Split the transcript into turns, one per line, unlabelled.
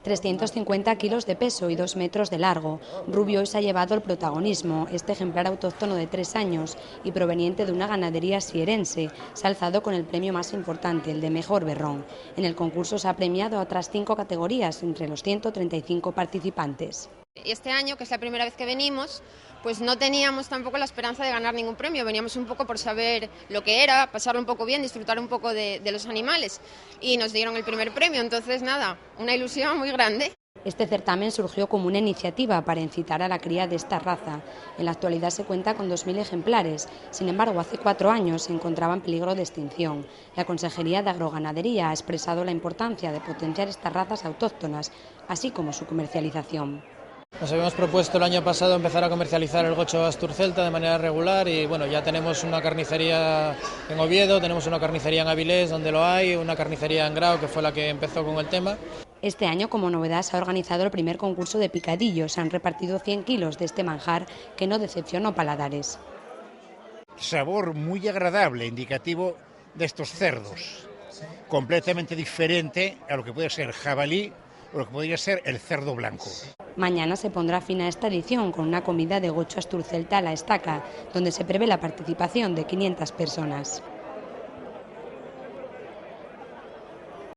350 kilos de peso y 2 metros de largo. Rubio hoy se ha llevado el protagonismo. Este ejemplar autóctono de 3 años y proveniente de una ganadería sierense se ha alzado con el premio más importante, el de mejor berrón. En el concurso se ha premiado a otras 5 categorías entre los 135 participantes.
Este año, que es la primera vez que venimos, pues no teníamos tampoco la esperanza de ganar ningún premio, veníamos un poco por saber lo que era, pasarlo un poco bien, disfrutar un poco de los animales, y nos dieron el primer premio, entonces nada, una ilusión muy grande.
Este certamen surgió como una iniciativa para incitar a la cría de esta raza. En la actualidad se cuenta con 2.000 ejemplares, sin embargo hace 4 años se encontraba en peligro de extinción. La Consejería de Agroganadería ha expresado la importancia de potenciar estas razas autóctonas, así como su comercialización.
Nos habíamos propuesto el año pasado empezar a comercializar el gocho asturcelta de manera regular y bueno, ya tenemos una carnicería en Oviedo, tenemos una carnicería en Avilés donde lo hay, una carnicería en Grao que fue la que empezó con el tema.
Este año, como novedad, se ha organizado el primer concurso de picadillos. Se han repartido 100 kilos de este manjar que no decepcionó paladares.
Sabor muy agradable, indicativo de estos cerdos, completamente diferente a lo que puede ser jabalí o lo que podría ser el cerdo blanco.
Mañana se pondrá fin a esta edición con una comida de gocho asturcelta a la estaca, donde se prevé la participación de 500 personas.